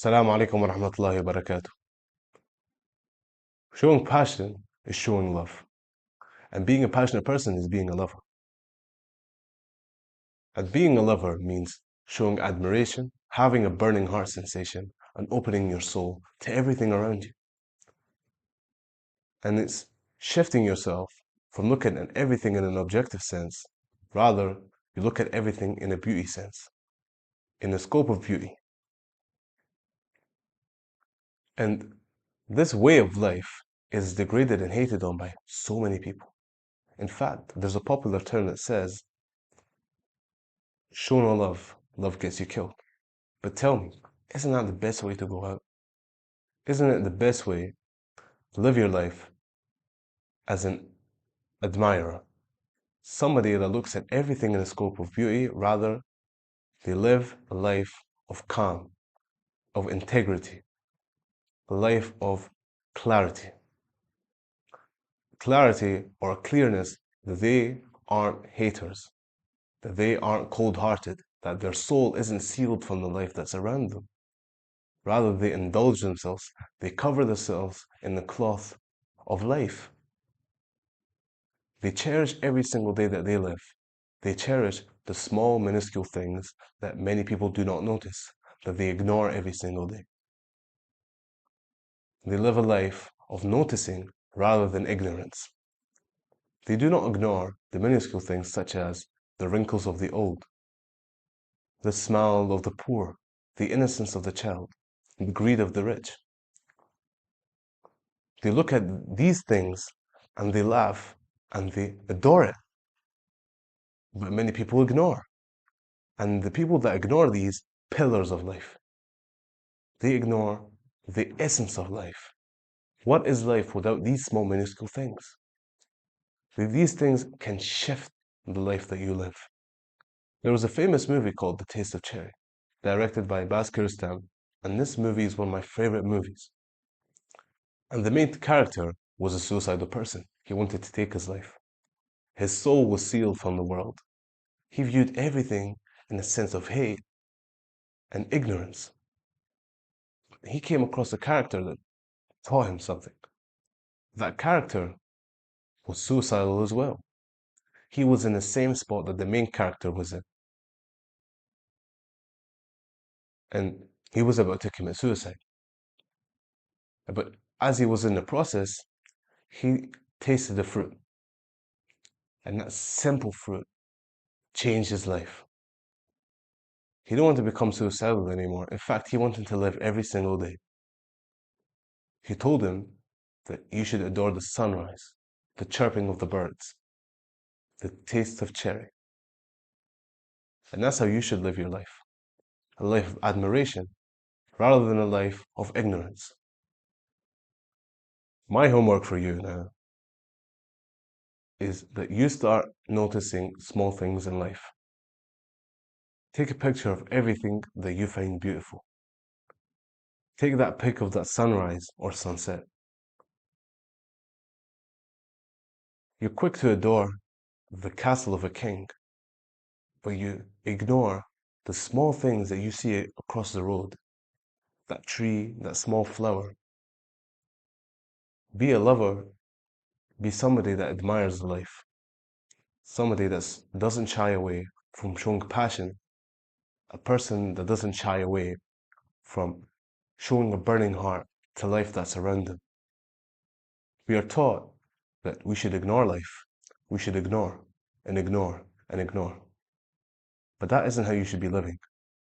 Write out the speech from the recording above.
Assalamu alaikum wa rahmatullahi wa barakatuh. Showing passion is showing love. And being a passionate person is being a lover. And being a lover means showing admiration, having a burning heart sensation, and opening your soul to everything around you. And it's shifting yourself from looking at everything in an objective sense, rather, you look at everything in a beauty sense, in the scope of beauty. And this way of life is degraded and hated on by so many people. In fact, there's a popular term that says, show no love, love gets you killed. But tell me, isn't that the best way to go out? Isn't it the best way to live your life as an admirer? Somebody that looks at everything in the scope of beauty, rather, they live a life of calm, of integrity, a life of clarity. Clarity or clearness that they aren't haters, that they aren't cold-hearted, that their soul isn't sealed from the life that's around them. Rather, they indulge themselves, they cover themselves in the cloth of life. They cherish every single day that they live. They cherish the small, minuscule things that many people do not notice, that they ignore every single day. They live a life of noticing rather than ignorance. They do not ignore the minuscule things such as the wrinkles of the old, the smile of the poor, the innocence of the child, the greed of the rich. They look at these things and they laugh and they adore it. But many people ignore. And the people that ignore these pillars of life, they ignore the essence of life. What is life without these small, minuscule things? These things can shift the life that you live. There was a famous movie called The Taste of Cherry, directed by Abbas Kiarostami, and this movie is one of my favorite movies. And the main character was a suicidal person. He wanted to take his life. His soul was sealed from the world. He viewed everything in a sense of hate and ignorance. He came across a character that taught him something. That character was suicidal as well. He was in the same spot that the main character was in. And he was about to commit suicide. But as he was in the process, he tasted the fruit. And that simple fruit changed his life. He didn't want to become suicidal anymore. In fact, he wanted to live every single day. He told him that you should adore the sunrise, the chirping of the birds, the taste of cherry. And that's how you should live your life. A life of admiration rather than a life of ignorance. My homework for you now is that you start noticing small things in life. Take a picture of everything that you find beautiful. Take that pic of that sunrise or sunset. You're quick to adore the castle of a king, but you ignore the small things that you see across the road. That tree, that small flower. Be a lover. Be somebody that admires life. Somebody that doesn't shy away from showing passion. A person that doesn't shy away from showing a burning heart to life that's around them. We are taught that we should ignore life. We should ignore and ignore and ignore. But that isn't how you should be living.